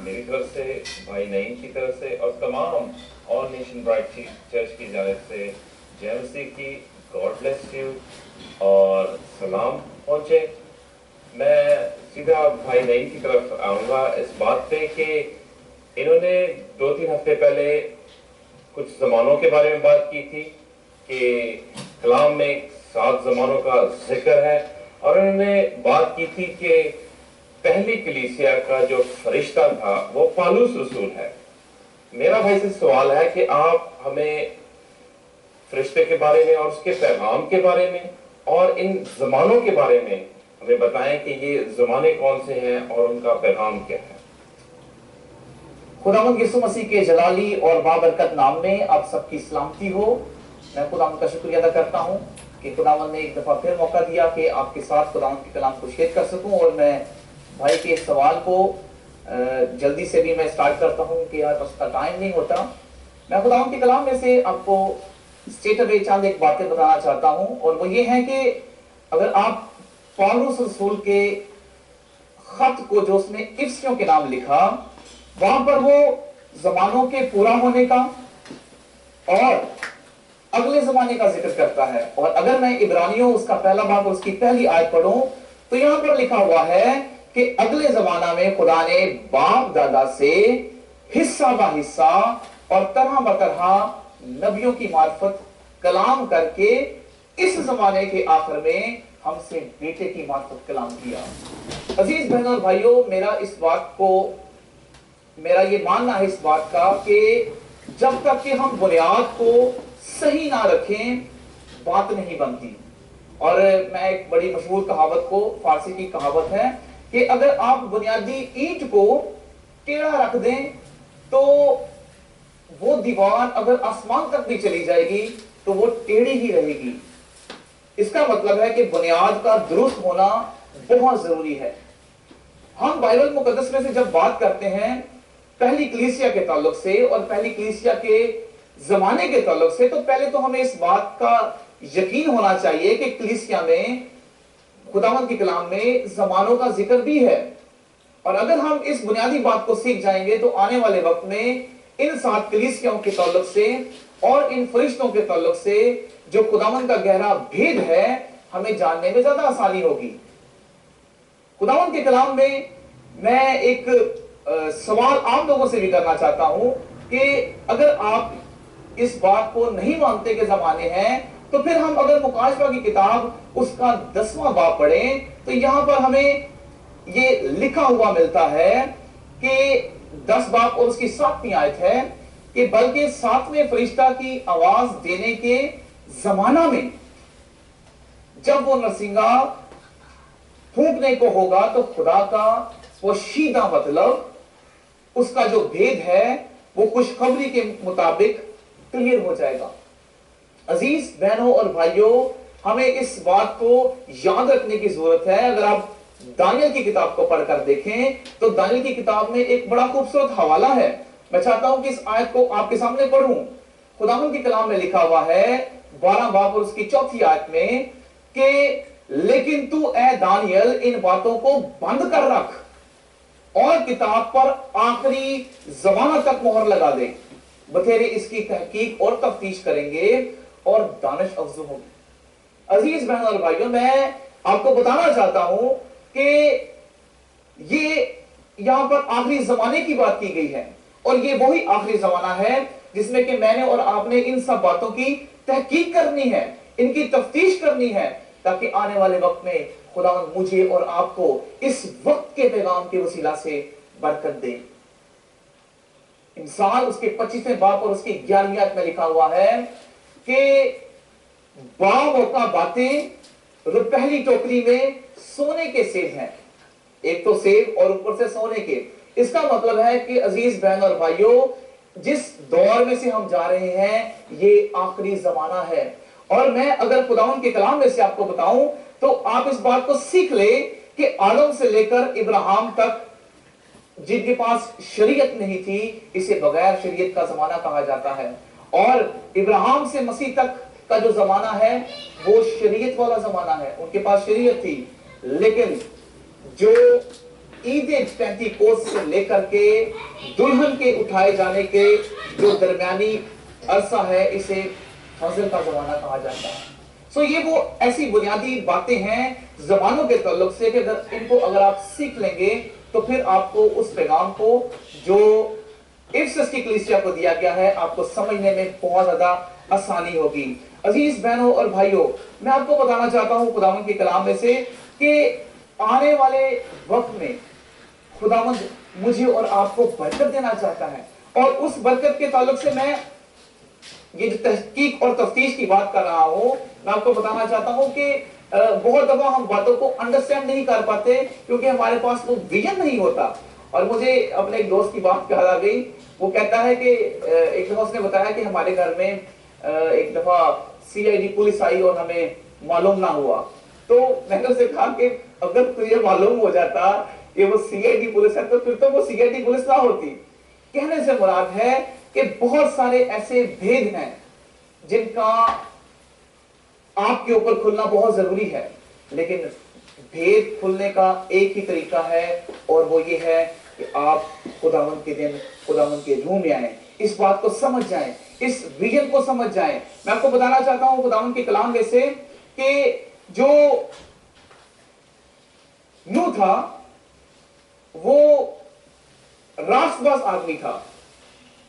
मेरी तरफ से, भाई नईम की तरफ से और तमाम ऑल नेशन ब्राइट चर्च की जानिब से जय मसीह की, गॉड ब्लेस यू और सलाम पहुँचे। मैं सीधा भाई नईम की तरफ आऊँगा इस बात पे कि इन्होंने 2-3 हफ्ते पहले कुछ ज़मानों के बारे में बात की थी कि कलाम में 7 ज़मानों का जिक्र है, और उन्होंने बात की थी कि पहली कलीसिया का जो फरिश्ता था वो पालूस रसूल है। मेरा भाई से सवाल है कि आप हमें फरिश्ते के बारे में और उसके पैगाम के बारे में और इन ज़मानों के बारे में हमें बताएं कि ये ज़माने कौन से हैं और उनका पैगाम क्या है। खुदावंद यीशु मसीह के जलाली और बाबरकत नाम में आप सबकी सलामती हो। मैं खुदावंद का शुक्रिया अदा करता हूं कि खुदावंद ने एक दफा फिर मौका दिया कि आपके साथ खुदावंद के कलाम को शेयर कर सकूं, और मैं भाई के सवाल को जल्दी से भी मैं स्टार्ट करता हूं कि यार उसका टाइम नहीं होता। मैं खुदावंद के कलाम में से आपको स्टेट अवे चंद एक बातें बताना चाहता हूं, और वो ये है कि अगर आप पौलुस रसूल के खत को जो उसने इफिसियों के नाम लिखा, वहां पर वो जमानों के पूरा होने का और अगले जमाने का जिक्र करता है। और अगर मैं इब्रानियों उसका पहला बाब और उसकी पहली आयत पढ़ूं तो यहां पर लिखा हुआ है कि अगले जमाना में खुदा ने बाप दादा से हिस्सा बा हिस्सा और तरह बतरह नबियों की मार्फत कलाम करके इस जमाने के आखिर में हमसे बेटे की मार्फत कलाम किया। अजीज बहनों और भाइयों, मेरा ये मानना है इस बात का कि जब तक कि हम बुनियाद को सही ना रखें बात नहीं बनती। और मैं एक बड़ी मशहूर कहावत को, फारसी की कहावत है कि अगर आप बुनियादी ईंट को टेढ़ा रख दें तो वो दीवार अगर आसमान तक भी चली जाएगी तो वो टेढ़ी ही रहेगी। इसका मतलब है कि बुनियाद का दुरुस्त होना बहुत जरूरी है। हम बाइबल मुकद्दस में से जब बात करते हैं पहली कलीसिया के ताल्लुक से और पहली कलीसिया के जमाने के ताल्लुक से, तो पहले तो हमें इस बात का यकीन होना चाहिए कि कलीसिया में खुदावंद के कलाम में जमानों का जिक्र भी है। और अगर हम इस बुनियादी बात को सीख जाएंगे तो आने वाले वक्त में इन 7 कलीसियाओं के ताल्लुक से और इन फरिश्तों के ताल्लुक से जो खुदावंद का गहरा भेद है हमें जानने में ज्यादा आसानी होगी। खुदावंद के कलाम में मैं एक सवाल आप लोगों से भी करना चाहता हूं कि अगर आप इस बात को नहीं मानते कि जमाने हैं, तो फिर हम अगर मुकाशवा की किताब उसका 10वां बाब पढ़ें तो यहां पर हमें ये लिखा हुआ मिलता है कि 10 बाब और उसकी 7वीं आयत है कि बल्कि 7वें फरिश्ता की आवाज देने के जमाना में जब वो नरसिंगा फूंकने को होगा तो खुदा का पोशीदा मतलब उसका जो भेद है वो खुशखबरी के मुताबिक क्लियर हो जाएगा। अजीज बहनों और भाइयों, हमें इस बात को याद रखने की जरूरत है। अगर आप दानियल की किताब को पढ़कर देखें तो दानियल की किताब में एक बड़ा खूबसूरत हवाला है। मैं चाहता हूं कि इस आयत को आपके सामने पढ़ूं। खुदावंद के कलाम में लिखा हुआ है 12 बाब और उसकी 4थी आयत में कि लेकिन तू ए दानियल इन बातों को बंद कर रख और किताब पर आखिरी जमाना तक मोहर लगा दे, बथेरे इसकी तहकीक और तफ्तीश करेंगे और दानिश अफजू होगी। अजीज बहन और भाइयों, मैं आपको बताना चाहता हूं कि ये यहां पर आखिरी जमाने की बात की गई है, और ये वही आखिरी जमाना है जिसमें कि मैंने और आपने इन सब बातों की तहकीक करनी है, इनकी तफ्तीश करनी है, ताकि आने वाले वक्त में खुदावंद मुझे और आपको इस वक्त के पैगाम के वसीला से बरकत दे। इंसान उसके 25वें बाब और उसकी 11वीं आयत में लिखा हुआ है कि बाब होता बातें पहली टोकरी में सोने के सेब हैं, एक तो सेब और ऊपर से सोने के। इसका मतलब है कि अजीज बहन और भाइयों, जिस दौर में से हम जा रहे हैं ये आखिरी जमाना है। और मैं अगर खुदावंद के कलाम में से आपको बताऊं तो आप इस बात को सीख ले कि आदम से लेकर इब्राहिम तक जिनके पास शरीयत नहीं थी, इसे बगैर शरीयत का जमाना कहा जाता है। और इब्राहिम से मसीह तक का जो जमाना है वो शरीयत वाला जमाना है। उनके पास शरीयत थी, लेकिन जो ईद पेंटिकोस्ट से लेकर के दुल्हन के उठाए जाने के जो दरमियानी अरसा है, इसे फजल का जमाना कहा जाता है। सो ये वो ऐसी बुनियादी बातें हैं जमानों के ताल्लुक से कि अगर आप सीख लेंगे तो फिर आपको उस पैगाम को जो इफ्सस की कलीसिया को दिया गया है आपको समझने में बहुत ज्यादा आसानी होगी। अजीज बहनों और भाइयों, मैं आपको बताना चाहता हूं खुदावंद के कलाम में से कि आने वाले वक्त में खुदावंद मुझे और आपको बरकत देना चाहता है, और उस बरकत के ताल्लुक से मैं ये जो तहकीक और तफ्तीश की बात कर रहा हूं, मैं आपको बताना चाहता हूं कि बहुत दफा हम बातों को अंडरस्टैंड नहीं कर पाते क्योंकि हमारे पास वो विजन नहीं होता। और मुझे अपने एक दोस्त की बात याद आ गई। वो कहता है कि एक दफा उसने बताया कि हमारे घर में एक दफा सीआईडी पुलिस आई और हमें मालूम ना हुआ। तो मैंने उसे कहा कि अगर तुझे मालूम हो जाता कि वो सीआईडी पुलिस है तो फिर तो वो सीआईडी पुलिस ना होती। कहने से मुराद है कि बहुत सारे ऐसे भेद हैं जिनका आपके ऊपर खुलना बहुत जरूरी है, लेकिन भेद खुलने का एक ही तरीका है और वो ये है कि आप खुदावंद के दिन खुदावंद के रूह में आए, इस बात को समझ जाएं, इस विजन को समझ जाएं। मैं आपको बताना चाहता हूं खुदावंद के कलाम में से कि जो नूह था वो राष्ट्रवास आदमी था,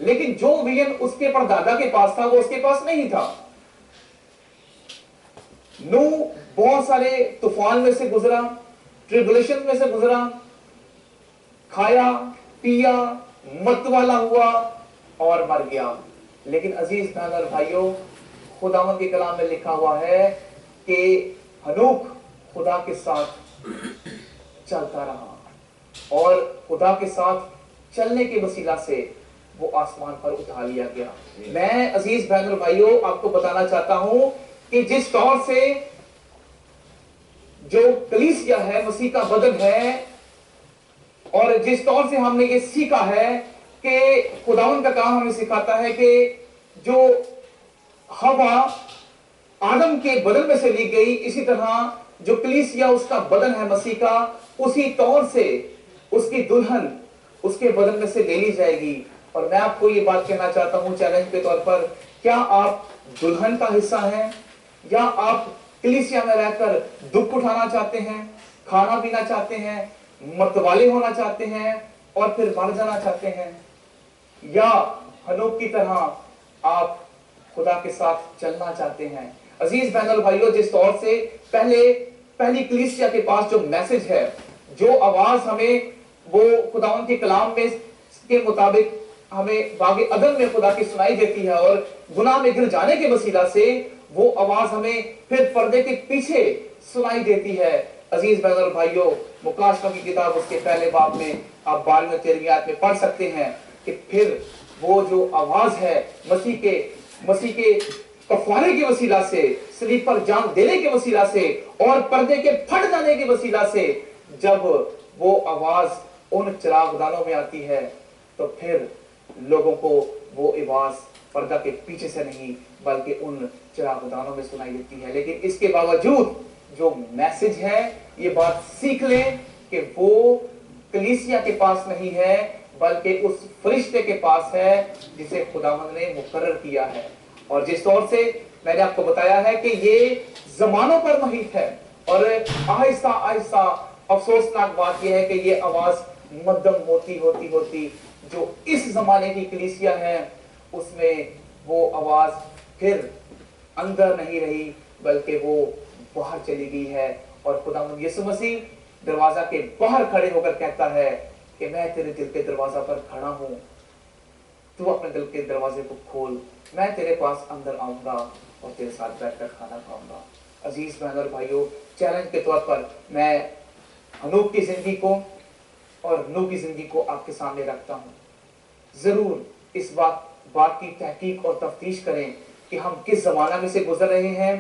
लेकिन जो विजन उसके परदादा के पास था वो उसके पास नहीं था। नूह बहुत सारे तूफान में से गुजरा, ट्रिबुलेशन में से गुजरा, खाया पिया, मतवाला हुआ और मर गया। लेकिन अजीज बहन और भाइयों, खुदावंद के कलाम में लिखा हुआ है कि हनूक खुदा के साथ चलता रहा और खुदा के साथ चलने के वसीला से वो आसमान पर उठा लिया गया। मैं अजीज बहन और भाइयों आपको बताना चाहता हूं कि जिस तौर से जो कलीसिया है मसीह का बदन है, और जिस तौर से हमने ये सीखा है कि खुदावंद का काम हमें सिखाता है कि जो हवा आदम के बदन में से ली गई, इसी तरह जो कलीसिया उसका बदन है मसीह का, उसी तौर से उसकी दुल्हन उसके बदन में से ले ली जाएगी। और मैं आपको ये बात कहना चाहता हूं चैलेंज के तौर पर, क्या आप दुल्हन का हिस्सा हैं या आप कलीसिया में रहकर दुख उठाना चाहते हैं, खाना पीना चाहते हैं, मतवाले होना चाहते हैं और फिर मर जाना चाहते हैं, या हनोक की तरह आप खुदा के साथ चलना चाहते हैं? अजीज बहनों और भाइयों, जिस तौर से पहली कलीसिया के पास जो मैसेज है, जो आवाज हमें वो खुदावंद के कलाम में के मुताबिक हमें बागे अदन में खुदा की सुनाई देती है, और गुनाह में गिर जाने के वसीला से वो आवाज हमें फिर पर्दे के पीछे सुनाई देती है। अजीज बहनों और भाइयों, मुकाशवा की किताब उसके पहले बाब में आप 12वें 13वें आयत में पढ़ सकते हैं कि फिर वो जो आवाज है मसीह के कफारे के वसीला से, सलीब पर जान देने के वसीला से और पर्दे के फट जाने के वसीला से, जब वो आवाज उन चिरागदानों में आती है तो फिर लोगों को वो आवाज पर्दा के पीछे से नहीं बल्कि उन चिरागदानों में सुनाई देती है। लेकिन इसके बावजूद जो मैसेज है, ये बात सीख लें कि वो कलीसिया के पास नहीं है बल्कि उस फरिश्ते के पास है जिसे खुदावंद ने मुकर्रर किया है। और जिस तौर से मैंने आपको बताया है कि ये जमानों पर मुहित है, और आहिस्ता आहिस्ता अफसोसनाक बात यह है कि ये आवाज मध्यम होती जो इस जमाने की कलीसिया है उसमें वो आवाज फिर अंदर नहीं रही बल्कि वो बाहर चली गई है। और खुदावंद यीशु मसीह दरवाजा के बाहर खड़े होकर कहता है कि मैं तेरे दिल के दरवाजा पर खड़ा हूं, तू अपने दिल के दरवाजे को खोल, मैं तेरे पास अंदर आऊंगा और तेरे साथ बैठकर खाना खाऊंगा। अजीज बहन और भाइयों, चैलेंज के तौर पर मैं हनूक की जिंदगी को और नूह की जिंदगी को आपके सामने रखता हूं। जरूर इस बात की तहकीक और तफ्तीश करें कि हम किस जमाना में से गुजर रहे हैं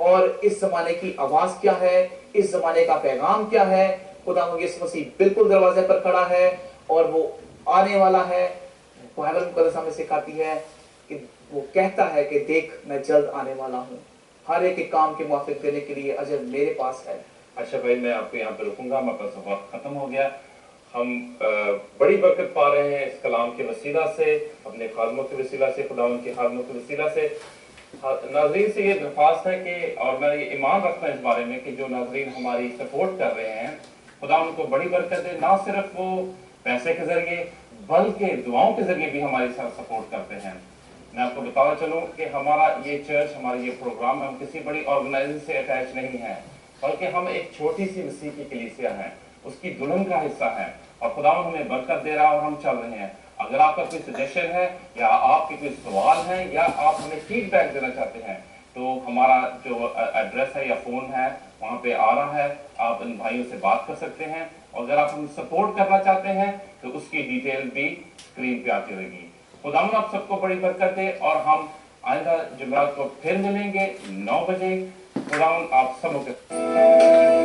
और इस जमाने की आवाज क्या है, इस जमाने का पैगाम क्या है। खुदावंद यीशु मसीह बिल्कुल दरवाजे पर खड़ा है और वो आने वाला है। बाइबल मुकद्दस हमें सिखाती है कि वो कहता है कि देख मैं जल्द आने वाला हूँ, हर एक काम के मुआफिक देने के लिए अजर मेरे पास है। अच्छा भाई, मैं आपको यहाँ पे रुकूंगा, हमारे पास वक्त खत्म हो गया। हम बड़ी बरकत पा रहे हैं इस कलाम के वसीला से, अपने खादमों के वसीला से, खुदावंद के खादमों के वसीला से। नाज़रीन से ये दरख्वास्त है कि, और मैं ये ईमान रखता हूँ इस बारे में कि जो नाज़रीन हमारी सपोर्ट कर रहे हैं, खुदा उनको बड़ी बरकत दे, ना सिर्फ वो पैसे के जरिए बल्कि दुआओं के जरिए भी हमारे साथ सपोर्ट करते हैं। मैं आपको बताना चलूँ कि हमारा ये चर्च, हमारा ये प्रोग्राम, हम किसी बड़ी ऑर्गेनाइजेशन से अटैच नहीं है, बल्कि हम एक छोटी सी मसीह की कलीसिया हैं, उसकी दुल्हन का हिस्सा है, और खुदा हमें बरकत दे रहा है और हम चल रहे हैं। अगर आपका कोई सजेशन है या आपके कोई सवाल है या आप हमें फीडबैक देना चाहते हैं, तो हमारा जो एड्रेस है या फोन है वहाँ पे आ रहा है, आप इन भाइयों से बात कर सकते हैं। और अगर आप हमें सपोर्ट करना चाहते हैं तो उसकी डिटेल भी स्क्रीन पे आती रहेगी। खुदा आप सबको बड़ी बरकत दे, और हम आइंदा जुमेरात को फिर मिलेंगे 9 बजे। खुदा आप सबको